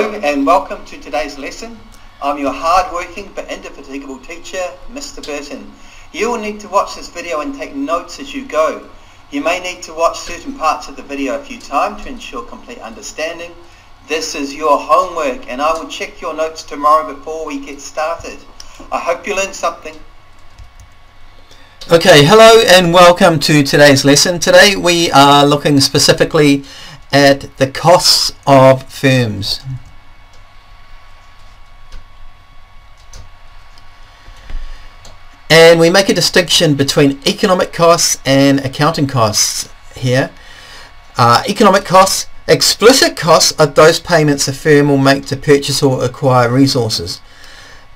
Hello and welcome to today's lesson. I'm your hard-working but indefatigable teacher, Mr. Burton. You will need to watch this video and take notes as you go. You may need to watch certain parts of the video a few times to ensure complete understanding. This is your homework and I will check your notes tomorrow before we get started. I hope you learned something. Okay, hello and welcome to today's lesson. Today we are looking specifically at the costs of firms. And we make a distinction between economic costs and accounting costs here. Economic costs, explicit costs are those payments a firm will make to purchase or acquire resources.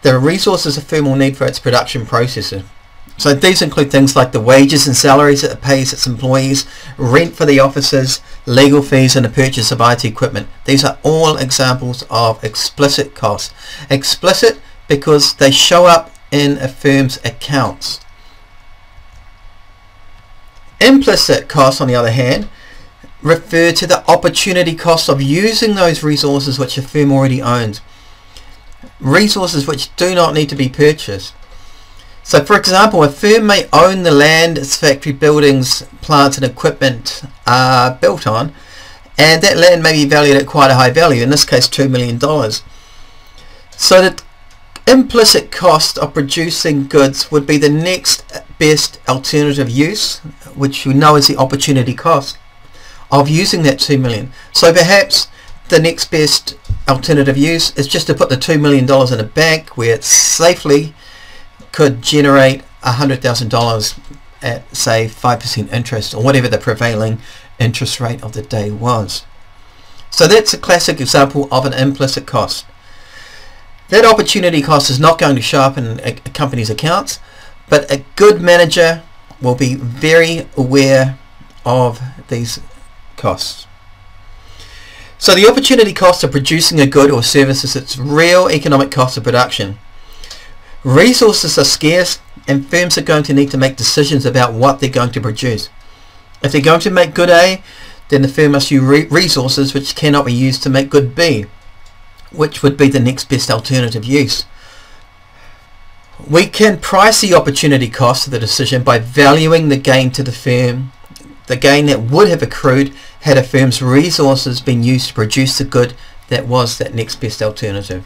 The resources a firm will need for its production processes. So these include things like the wages and salaries that it pays its employees, rent for the offices, legal fees and the purchase of IT equipment. These are all examples of explicit costs. Explicit because they show up in a firm's accounts. Implicit costs, on the other hand, refer to the opportunity cost of using those resources which a firm already owns. Resources which do not need to be purchased. So for example, a firm may own the land its factory buildings, plants and equipment are built on, and that land may be valued at quite a high value, in this case $2 million. So the implicit cost of producing goods would be the next best alternative use, which we know is the opportunity cost of using that $2 million. So perhaps the next best alternative use is just to put the $2 million in a bank where it safely could generate $100,000 at say 5% interest or whatever the prevailing interest rate of the day was. So that's a classic example of an implicit cost. That opportunity cost is not going to show up in a company's accounts, but a good manager will be very aware of these costs. So the opportunity cost of producing a good or service is its real economic cost of production. Resources are scarce and firms are going to need to make decisions about what they're going to produce. If they're going to make good A, then the firm must use resources which cannot be used to make good B, which would be the next best alternative use. We can price the opportunity cost of the decision by valuing the gain to the firm, the gain that would have accrued had a firm's resources been used to produce the good that was that next best alternative.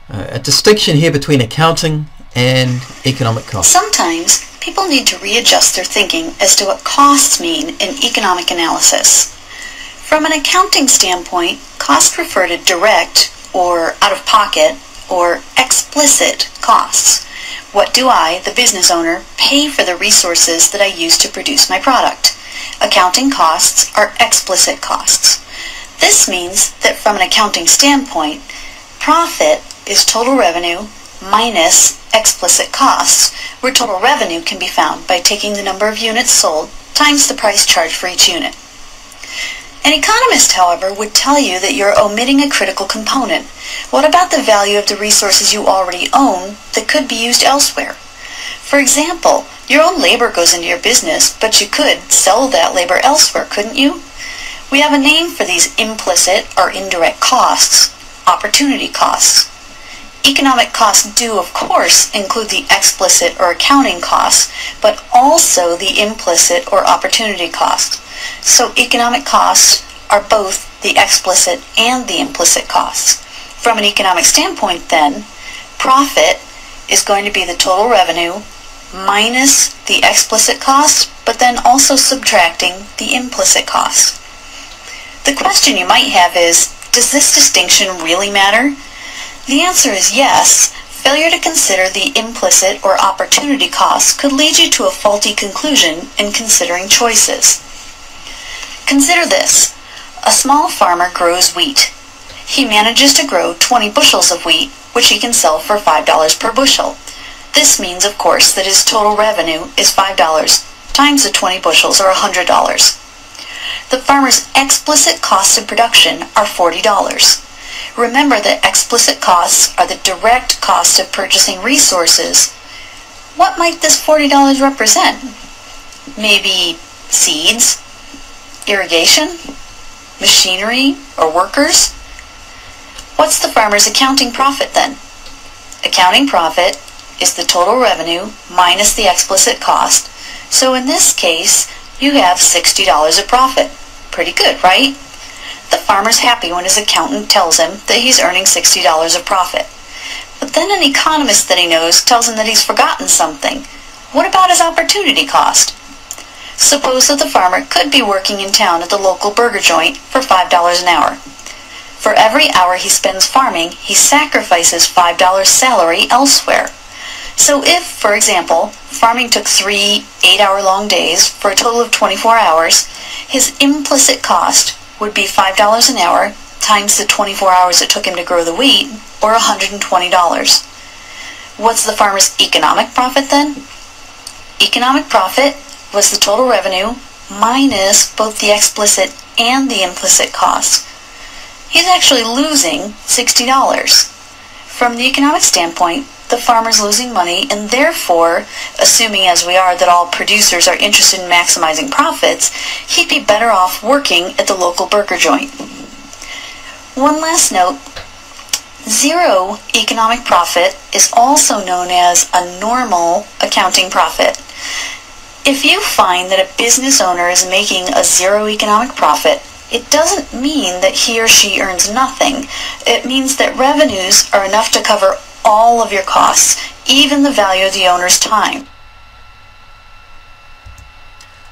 A distinction here between accounting and economic costs. Sometimes people need to readjust their thinking as to what costs mean in economic analysis. From an accounting standpoint, costs refer to direct or out-of-pocket or explicit costs. What do I, the business owner, pay for the resources that I use to produce my product? Accounting costs are explicit costs. This means that from an accounting standpoint, profit is total revenue minus explicit costs, where total revenue can be found by taking the number of units sold times the price charged for each unit. An economist, however, would tell you that you're omitting a critical component. What about the value of the resources you already own that could be used elsewhere? For example, your own labor goes into your business, but you could sell that labor elsewhere, couldn't you? We have a name for these implicit or indirect costs: opportunity costs. Economic costs do, of course, include the explicit or accounting costs, but also the implicit or opportunity costs. So economic costs are both the explicit and the implicit costs. From an economic standpoint, then, profit is going to be the total revenue minus the explicit costs, but then also subtracting the implicit costs. The question you might have is, does this distinction really matter? The answer is yes. Failure to consider the implicit or opportunity costs could lead you to a faulty conclusion in considering choices. Consider this. A small farmer grows wheat. He manages to grow 20 bushels of wheat, which he can sell for $5 per bushel. This means, of course, that his total revenue is $5 times the 20 bushels, or $100. The farmer's explicit costs of production are $40. Remember that explicit costs are the direct cost of purchasing resources. What might this $40 represent? Maybe Seeds? Irrigation? Machinery or workers? What's the farmer's accounting profit then? Accounting profit is the total revenue minus the explicit cost. So in this case, you have $60 of profit. Pretty good, right? The farmer's happy when his accountant tells him that he's earning $60 of profit. But then an economist that he knows tells him that he's forgotten something. What about his opportunity cost? Suppose that the farmer could be working in town at the local burger joint for $5 an hour. For every hour he spends farming, he sacrifices $5 salary elsewhere. So if, for example, farming took 3 8-hour-long days for a total of 24 hours, his implicit cost would be $5 an hour times the 24 hours it took him to grow the wheat, or $120. What's the farmer's economic profit then? Economic profit was the total revenue minus both the explicit and the implicit costs. He's actually losing $60. From the economic standpoint, the farmer's losing money, and therefore, assuming as we are that all producers are interested in maximizing profits, he'd be better off working at the local burger joint. One last note, zero economic profit is also known as a normal accounting profit. If you find that a business owner is making a zero economic profit, it doesn't mean that he or she earns nothing. It means that revenues are enough to cover all of your costs, even the value of the owner's time.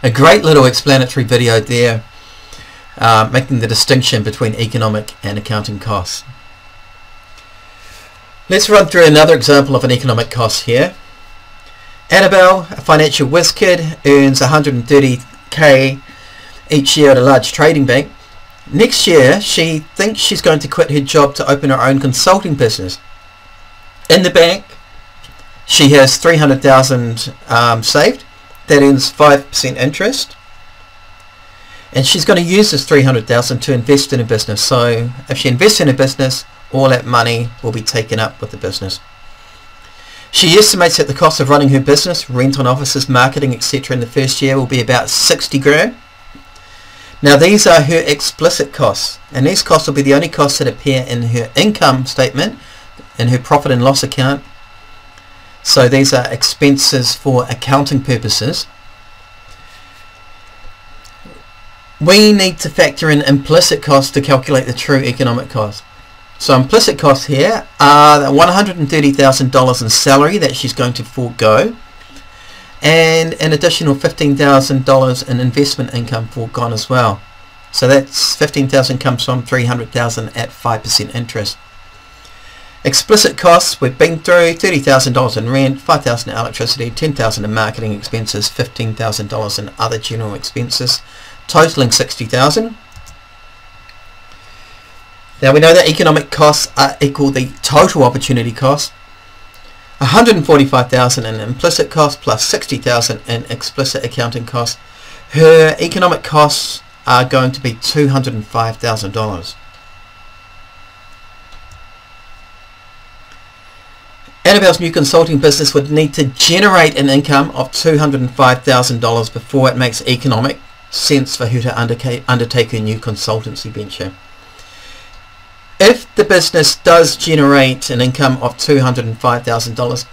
A great little explanatory video there, making the distinction between economic and accounting costs. Let's run through another example of an economic cost here. Annabelle, a financial whiz kid, earns $130K each year at a large trading bank. Next year, she thinks she's going to quit her job to open her own consulting business. In the bank, she has $300,000 saved. That earns 5% interest. And she's going to use this $300,000 to invest in a business. So if she invests in a business, all that money will be taken up with the business. She estimates that the cost of running her business, rent on offices, marketing, etc. in the first year will be about 60 grand. Now these are her explicit costs, and these costs will be the only costs that appear in her income statement, in her profit and loss account. So these are expenses for accounting purposes. We need to factor in implicit costs to calculate the true economic cost. So implicit costs here are $130,000 in salary that she's going to forego, and an additional $15,000 in investment income foregone as well. So that's $15,000 comes from $300,000 at 5% interest. Explicit costs we've been through: $30,000 in rent, $5,000 in electricity, $10,000 in marketing expenses, $15,000 in other general expenses, totaling $60,000. Now we know that economic costs are equal the total opportunity cost. $145,000 in implicit costs plus $60,000 in explicit accounting costs. Her economic costs are going to be $205,000. Annabelle's new consulting business would need to generate an income of $205,000 before it makes economic sense for her to undertake her new consultancy venture. If the business does generate an income of $205,000,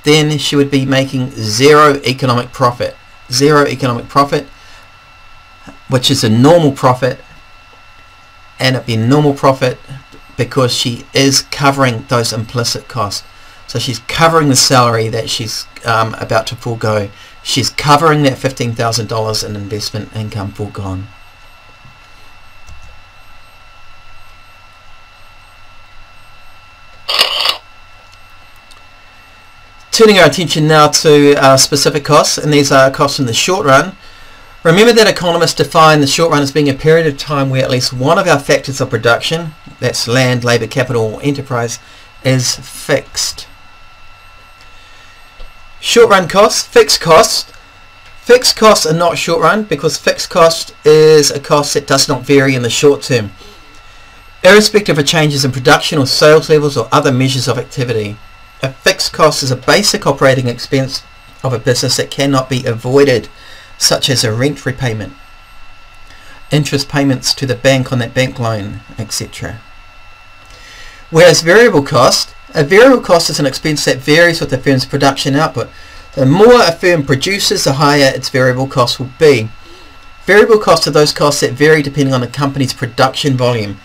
then she would be making zero economic profit. Zero economic profit, which is a normal profit, and it'd be normal profit because she is covering those implicit costs. So she's covering the salary that she's about to forego. She's covering that $15,000 in investment income foregone. Turning our attention now to specific costs, and these are costs in the short run. Remember that economists define the short run as being a period of time where at least one of our factors of production, that's land, labour, capital, or enterprise, is fixed. Short run costs, fixed costs. Fixed costs are not short run because fixed cost is a cost that does not vary in the short term, irrespective of changes in production or sales levels or other measures of activity. A fixed cost is a basic operating expense of a business that cannot be avoided. such as a rent repayment, interest payments to the bank on that bank loan, etc. Whereas a variable cost is an expense that varies with the firm's production output. The more a firm produces, the higher its variable cost will be. Variable costs are those costs that vary depending on the company's production volume.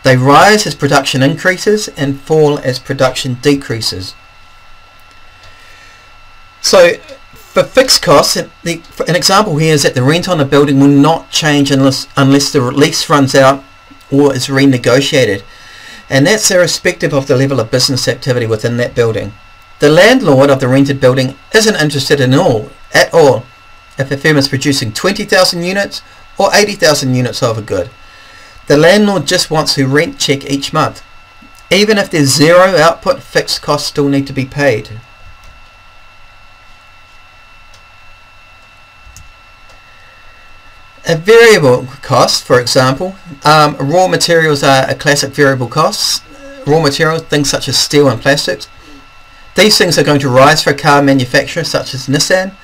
They rise as production increases and fall as production decreases. So for fixed costs, an example here is that the rent on a building will not change unless the lease runs out or is renegotiated. And that's irrespective of the level of business activity within that building. The landlord of the rented building isn't interested at all if a firm is producing 20,000 units or 80,000 units of a good. The landlord just wants a rent check each month. Even if there's zero output, fixed costs still need to be paid. A variable cost, for example, raw materials are a classic variable cost. Raw materials, things such as steel and plastics. These things are going to rise for a car manufacturer such as Nissan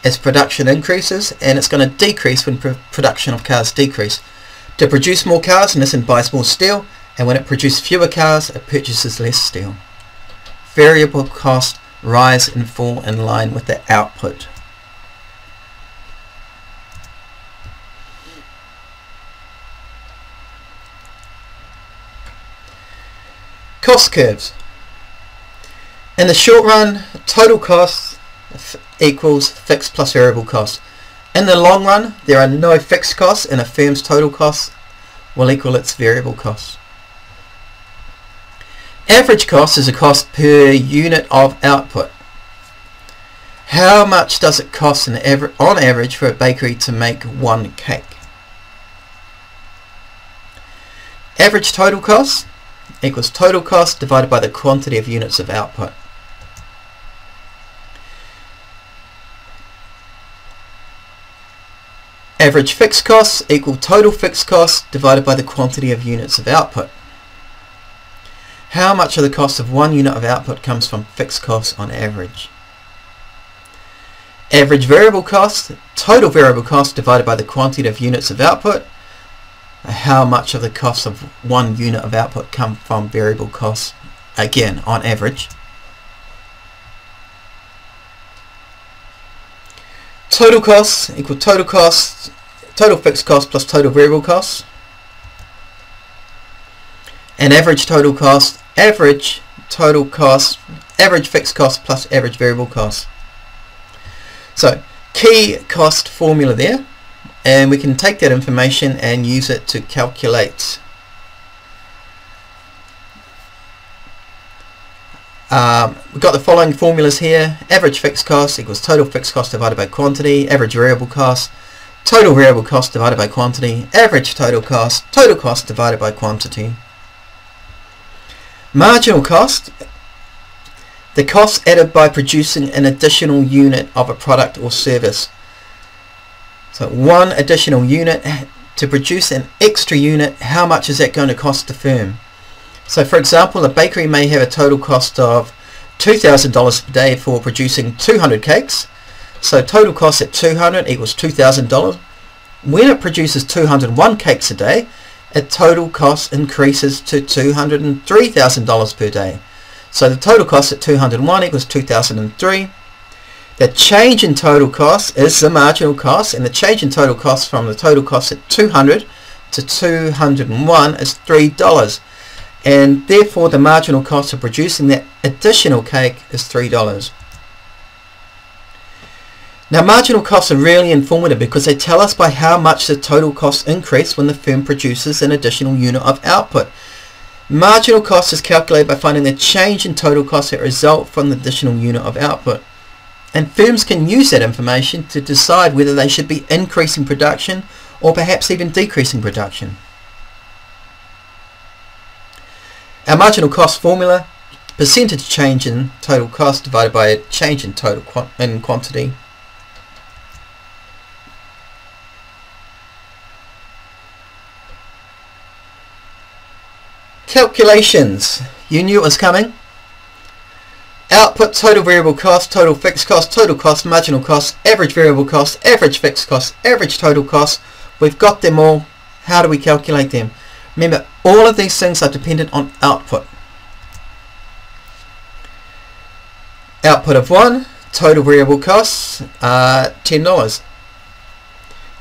as production increases, and it's going to decrease when production of cars decrease. To produce more cars, Nissan buys more steel, and when it produces fewer cars, it purchases less steel. Variable costs rise and fall in line with the output. Cost curves. In the short run, total cost equals fixed plus variable cost. In the long run, there are no fixed costs, and a firm's total cost will equal its variable costs. Average cost is a cost per unit of output. How much does it cost on average for a bakery to make one cake? Average total cost equals total cost divided by the quantity of units of output. Average fixed costs equal total fixed costs divided by the quantity of units of output. How much of the cost of one unit of output comes from fixed costs on average? Average variable cost, total variable cost divided by the quantity of units of output. How much of the cost of one unit of output come from variable costs, again on average. Total costs equal total fixed cost plus total variable costs. And average total cost, average fixed cost plus average variable cost. So key cost formula there. And we can take that information and use it to calculate we've got the following formulas here. Average fixed cost equals total fixed cost divided by quantity. Average variable cost, total variable cost divided by quantity. Average total cost divided by quantity. Marginal cost, the cost added by producing an additional unit of a product or service. So one additional unit, to produce an extra unit, how much is that going to cost the firm? So for example, a bakery may have a total cost of $2,000 per day for producing 200 cakes. So total cost at 200 equals $2,000. When it produces 201 cakes a day, its total cost increases to $203,000 per day. So the total cost at 201 equals 2003. The change in total cost is the marginal cost, and the change in total cost from the total cost at 200 to 201 is $3. And therefore the marginal cost of producing that additional cake is $3. Now marginal costs are really informative because they tell us by how much the total cost increase when the firm produces an additional unit of output. Marginal cost is calculated by finding the change in total cost that result from the additional unit of output. And firms can use that information to decide whether they should be increasing production or perhaps even decreasing production. Our marginal cost formula, percentage change in total cost divided by a change in total quantity. Calculations. You knew it was coming. Output, total variable cost, total fixed cost, total cost, marginal cost, average variable cost, average fixed cost, average total cost. We've got them all. How do we calculate them? Remember, all of these things are dependent on output. Output of 1, total variable costs are $10.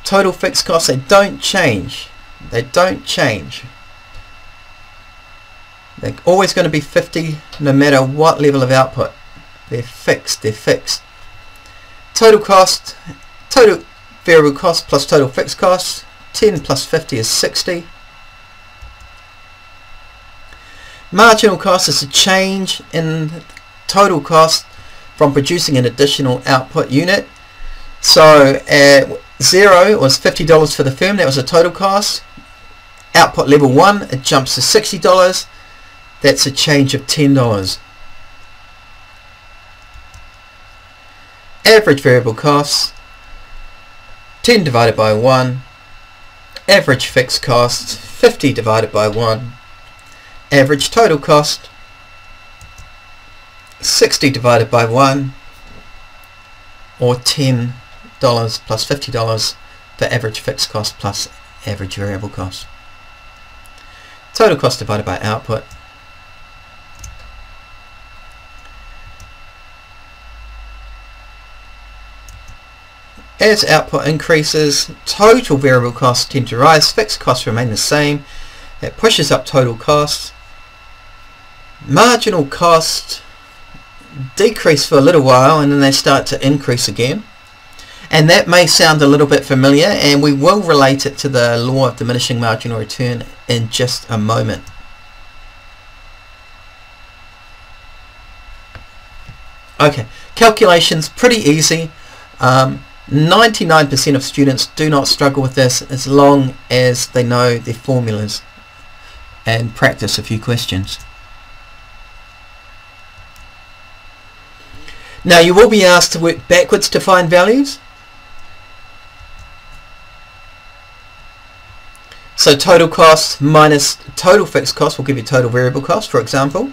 Total fixed costs, they don't change. They don't change. They're always going to be 50 no matter what level of output. They're fixed. They're fixed. Total cost, total variable cost plus total fixed costs. 10 plus 50 is 60. Marginal cost is a change in total cost from producing an additional output unit. So at 0 was $50 for the firm. That was the total cost. Output level 1, it jumps to $60. That's a change of $10. Average variable costs, 10 divided by 1. Average fixed cost, 50 divided by 1. Average total cost, 60 divided by 1, or $10 plus $50 for average fixed cost plus average variable cost. Total cost divided by output. As output increases, total variable costs tend to rise, fixed costs remain the same. It pushes up total costs. Marginal costs decrease for a little while and then they start to increase again. And that may sound a little bit familiar, and we will relate it to the law of diminishing marginal return in just a moment. Okay, calculations, pretty easy. 99% of students do not struggle with this as long as they know their formulas and practice a few questions. Now you will be asked to work backwards to find values. So total cost minus total fixed cost will give you total variable cost, for example.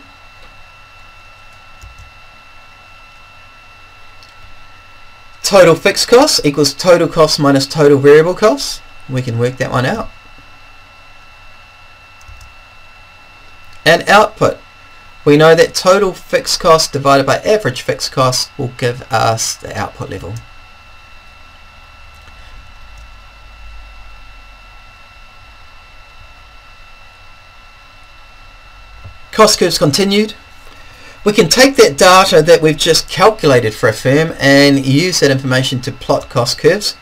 Total fixed costs equals total cost minus total variable costs. We can work that one out. And output. We know that total fixed cost divided by average fixed cost will give us the output level. Cost curves continued. We can take that data that we've just calculated for a firm and use that information to plot cost curves.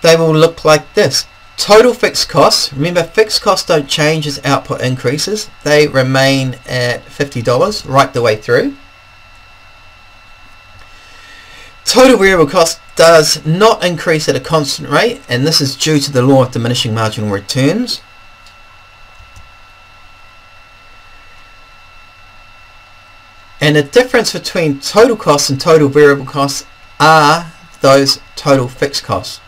They will look like this. Total fixed costs, remember fixed costs don't change as output increases. They remain at $50 right the way through. Total variable cost does not increase at a constant rate, and this is due to the law of diminishing marginal returns. And the difference between total costs and total variable costs are those total fixed costs.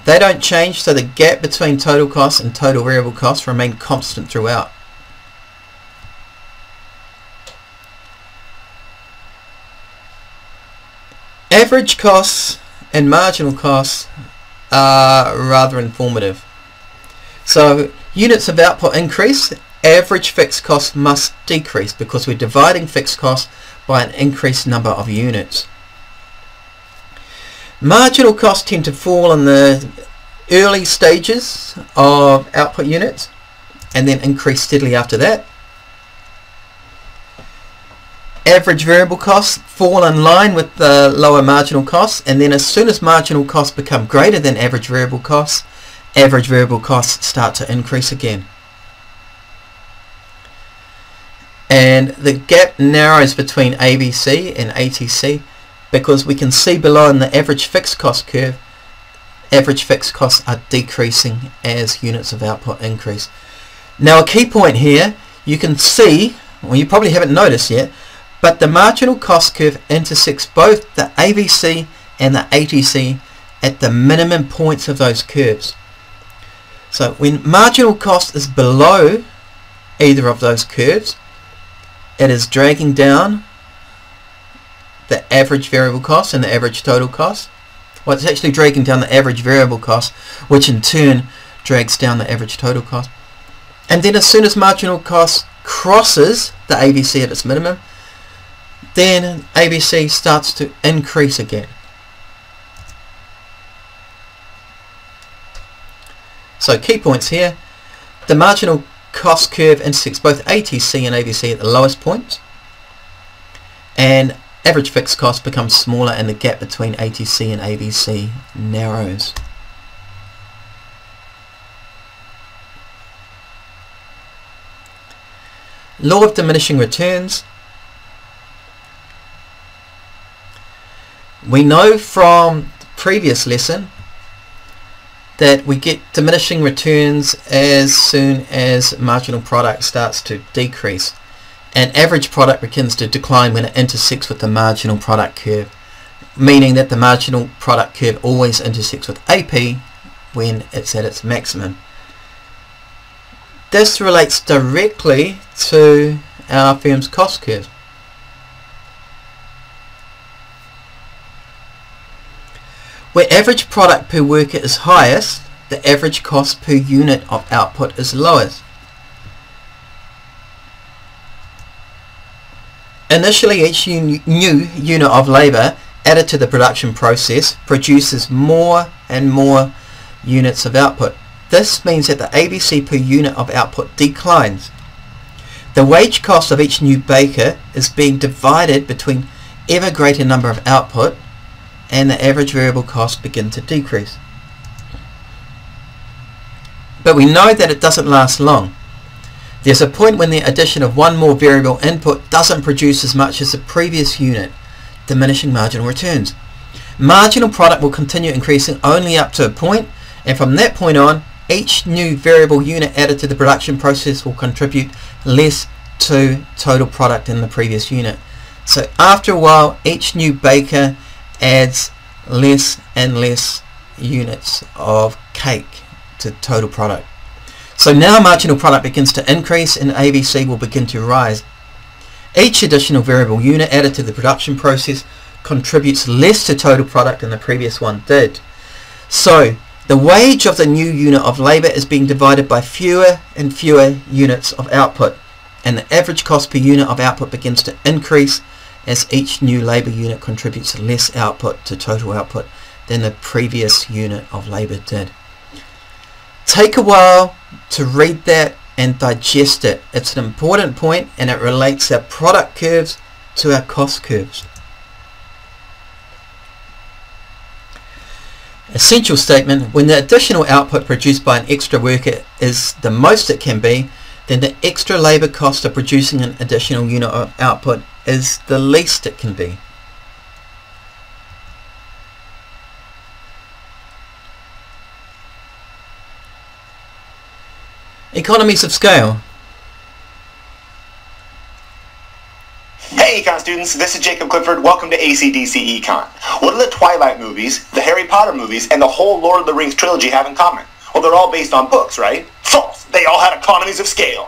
They don't change, so the gap between total costs and total variable costs remain constant throughout. Average costs and marginal costs are rather informative. So units of output increase, average fixed cost must decrease because we're dividing fixed costs by an increased number of units. Marginal costs tend to fall in the early stages of output units and then increase steadily after that. Average variable costs fall in line with the lower marginal costs, and then as soon as marginal costs become greater than average variable costs start to increase again. And the gap narrows between ABC and ATC because we can see below in the average fixed cost curve, average fixed costs are decreasing as units of output increase. Now a key point here, you can see, well you probably haven't noticed yet, but the marginal cost curve intersects both the ABC and the ATC at the minimum points of those curves. So when marginal cost is below either of those curves, it is dragging down the average variable cost and the average total cost. Well, it's actually dragging down the average variable cost, which in turn drags down the average total cost. And then as soon as marginal cost crosses the ABC at its minimum, then ABC starts to increase again. So key points here: the marginal cost curve intersects both ATC and ABC at the lowest points, and average fixed cost becomes smaller and the gap between ATC and ABC narrows. Law of diminishing returns. We know from the previous lesson that we get diminishing returns as soon as marginal product starts to decrease, and average product begins to decline when it intersects with the marginal product curve, meaning that the marginal product curve always intersects with AP when it's at its maximum. This relates directly to our firm's cost curve. Where average product per worker is highest, the average cost per unit of output is lowest. Initially, each new unit of labour added to the production process produces more and more units of output. This means that the ABC per unit of output declines. The wage cost of each new baker is being divided between ever greater number of output, and the average variable costs begin to decrease. But we know that it doesn't last long. There's a point when the addition of one more variable input doesn't produce as much as the previous unit, diminishing marginal returns. Marginal product will continue increasing only up to a point, and from that point on, each new variable unit added to the production process will contribute less to total product than the previous unit. So after a while, each new baker adds less and less units of cake to total product. So now marginal product begins to increase and ABC will begin to rise. Each additional variable unit added to the production process contributes less to total product than the previous one did. So the wage of the new unit of labour is being divided by fewer and fewer units of output, and the average cost per unit of output begins to increase as each new labour unit contributes less output to total output than the previous unit of labour did. Take a while to read that and digest it. It's an important point, and it relates our product curves to our cost curves. Essential statement: when the additional output produced by an extra worker is the most it can be, then the extra labour cost of producing an additional unit of output is the least it can be. Economies of scale. Hey Econ students, this is Jacob Clifford. Welcome to ACDC Econ. What do the Twilight movies, the Harry Potter movies, and the whole Lord of the Rings trilogy have in common? Well, they're all based on books, right? False! They all had economies of scale.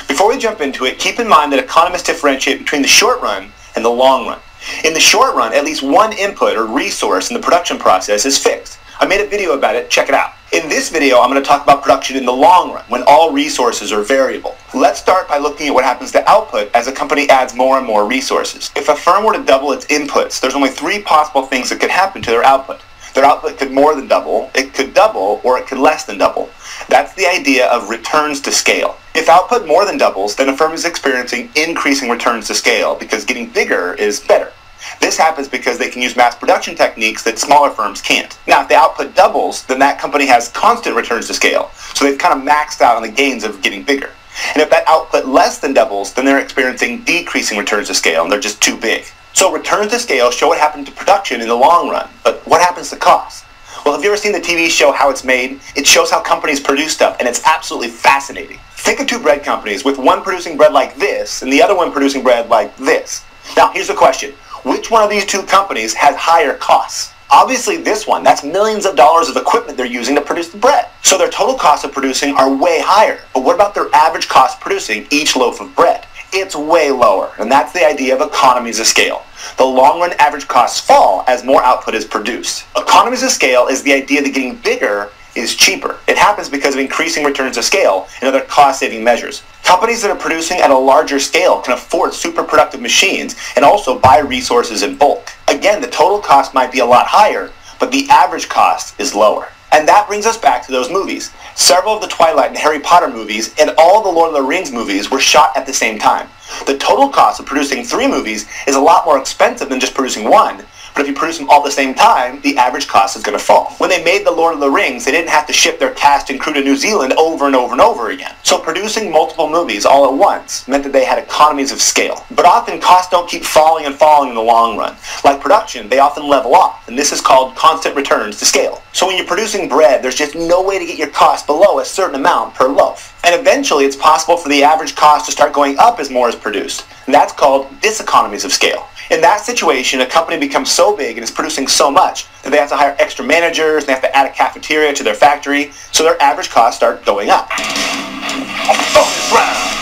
Before we jump into it, keep in mind that economists differentiate between the short run and the long run. In the short run, at least one input or resource in the production process is fixed. I made a video about it, check it out. In this video, I'm going to talk about production in the long run, when all resources are variable. Let's start by looking at what happens to output as a company adds more and more resources. If a firm were to double its inputs, there's only three possible things that could happen to their output. Their output could more than double, it could double, or it could less than double. That's the idea of returns to scale. If output more than doubles, then a firm is experiencing increasing returns to scale because getting bigger is better. This happens because they can use mass production techniques that smaller firms can't. Now, if the output doubles, then that company has constant returns to scale. So they've kind of maxed out on the gains of getting bigger. And if that output less than doubles, then they're experiencing decreasing returns to scale, and they're just too big. So returns to scale show what happened to production in the long run. But what happens to cost? Well, have you ever seen the TV show How It's Made? It shows how companies produce stuff, and it's absolutely fascinating. Think of two bread companies, with one producing bread like this, and the other one producing bread like this. Now, here's the question. Which one of these two companies has higher costs? Obviously this one, that's millions of dollars of equipment they're using to produce the bread. So their total costs of producing are way higher. But what about their average cost of producing each loaf of bread? It's way lower, and that's the idea of economies of scale. The long-run average costs fall as more output is produced. Economies of scale is the idea that getting bigger is cheaper. It happens because of increasing returns of scale and other cost-saving measures. Companies that are producing at a larger scale can afford super productive machines and also buy resources in bulk. Again, the total cost might be a lot higher, but the average cost is lower. And that brings us back to those movies. Several of the Twilight and Harry Potter movies and all the Lord of the Rings movies were shot at the same time. The total cost of producing 3 movies is a lot more expensive than just producing one, but if you produce them all at the same time, the average cost is going to fall. When they made the Lord of the Rings, they didn't have to ship their cast and crew to New Zealand over and over and over again. So producing multiple movies all at once meant that they had economies of scale. But often costs don't keep falling and falling in the long run. Like production, they often level off, and this is called constant returns to scale. So when you're producing bread, there's just no way to get your cost below a certain amount per loaf. And eventually it's possible for the average cost to start going up as more is produced. And that's called diseconomies of scale. In that situation, a company becomes so big and is producing so much that they have to hire extra managers, and they have to add a cafeteria to their factory, so their average costs start going up.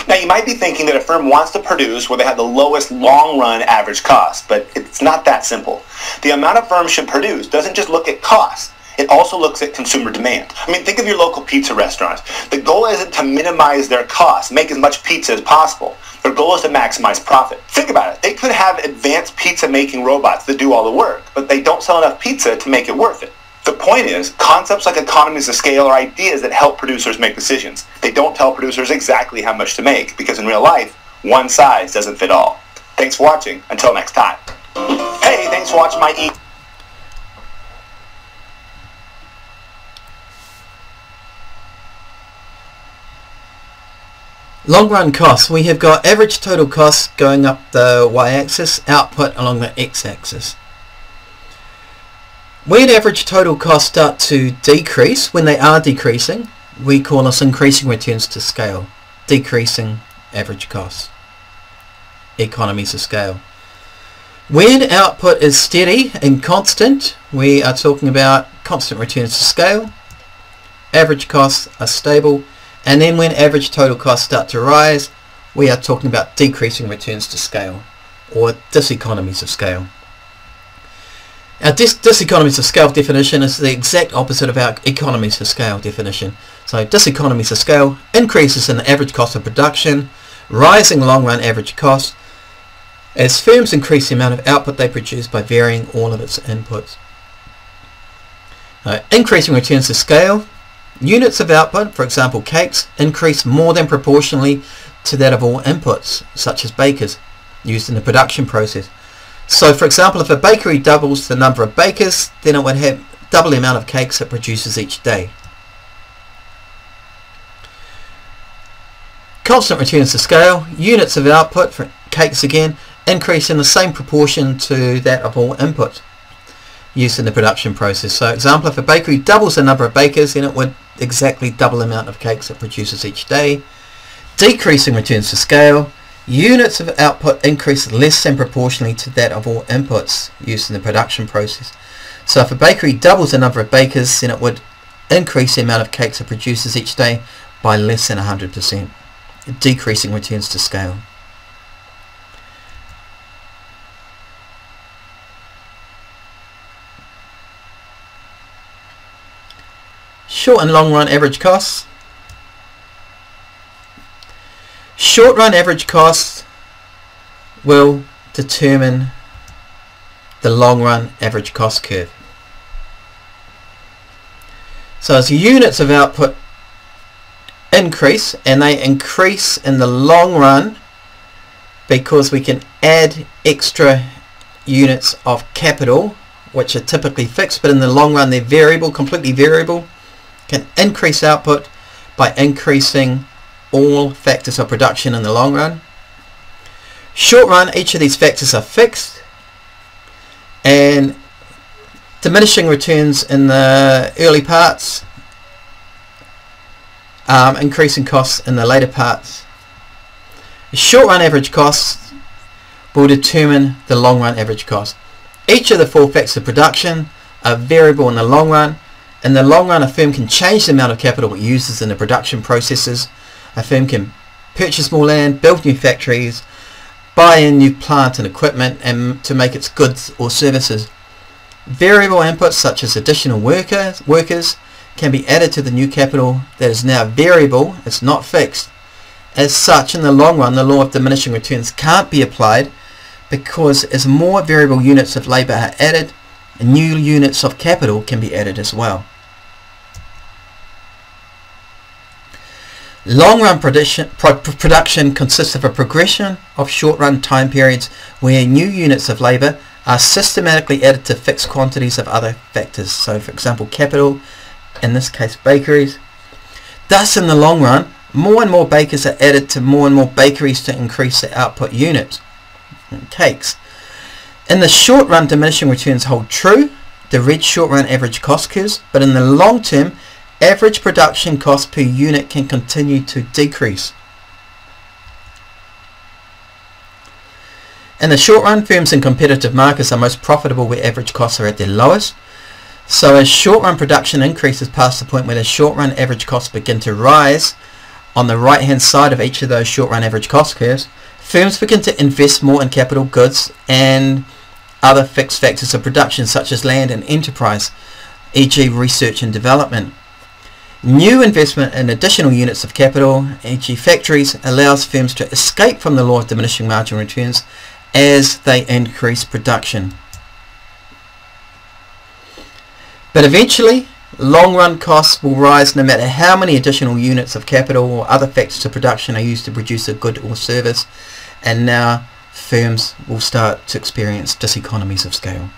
Now you might be thinking that a firm wants to produce where they have the lowest long-run average cost, but it's not that simple. The amount a firm should produce doesn't just look at cost. It also looks at consumer demand. I mean, think of your local pizza restaurants. The goal isn't to minimize their costs, make as much pizza as possible. Their goal is to maximize profit. Think about it. They could have advanced pizza-making robots that do all the work, but they don't sell enough pizza to make it worth it. The point is, concepts like economies of scale are ideas that help producers make decisions. They don't tell producers exactly how much to make, because in real life, one size doesn't fit all. Thanks for watching. Until next time. Hey, thanks for watching my Long run costs. We have got average total costs going up the y-axis, output along the x-axis. When average total costs start to decrease, when they are decreasing, we call this increasing returns to scale. Decreasing average costs. Economies of scale. When output is steady and constant, we are talking about constant returns to scale. Average costs are stable. And then when average total costs start to rise, we are talking about decreasing returns to scale, or diseconomies of scale. Our diseconomies of scale definition is the exact opposite of our economies of scale definition. So diseconomies of scale, increases in the average cost of production, rising long run average cost, as firms increase the amount of output they produce by varying all of its inputs. Increasing returns to scale. Units of output, for example cakes, increase more than proportionally to that of all inputs, such as bakers, used in the production process. So for example, if a bakery doubles the number of bakers, then it would have double the amount of cakes it produces each day. Constant returns to scale. Units of output, for cakes again, increase in the same proportion to that of all inputs used in the production process. So example, if a bakery doubles the number of bakers, then it would exactly double the amount of cakes it produces each day. Decreasing returns to scale. Units of output increase less than proportionally to that of all inputs used in the production process. So if a bakery doubles the number of bakers, then it would increase the amount of cakes it produces each day by less than 100%. Decreasing returns to scale. Short and long run average costs. Short run average costs will determine the long run average cost curve. So as units of output increase, and they increase in the long run because we can add extra units of capital, which are typically fixed, but in the long run they're variable, completely variable. Can increase output by increasing all factors of production in the long run. Short run, each of these factors are fixed, and diminishing returns in the early parts, increasing costs in the later parts. Short run average costs will determine the long run average cost. Each of the 4 factors of production are variable in the long run. In the long run, a firm can change the amount of capital it uses in the production processes. A firm can purchase more land, build new factories, buy in new plant and equipment and to make its goods or services. Variable inputs such as additional workers can be added to the new capital that is now variable, it's not fixed. As such, in the long run, the law of diminishing returns can't be applied, because as more variable units of labour are added, new units of capital can be added as well. Long-run production consists of a progression of short-run time periods where new units of labour are systematically added to fixed quantities of other factors. So, for example, capital, in this case bakeries. Thus, in the long run, more and more bakers are added to more and more bakeries to increase the output units. Cakes. In the short run, diminishing returns hold true, the red short run average cost curves, but in the long term, average production cost per unit can continue to decrease. In the short run, firms in competitive markets are most profitable where average costs are at their lowest. So as short run production increases past the point where the short run average costs begin to rise, on the right hand side of each of those short run average cost curves, firms begin to invest more in capital goods and other fixed factors of production such as land and enterprise, e.g. research and development. New investment in additional units of capital, e.g. factories, allows firms to escape from the law of diminishing marginal returns as they increase production. But eventually, long-run costs will rise no matter how many additional units of capital or other factors of production are used to produce a good or service, and now firms will start to experience diseconomies of scale.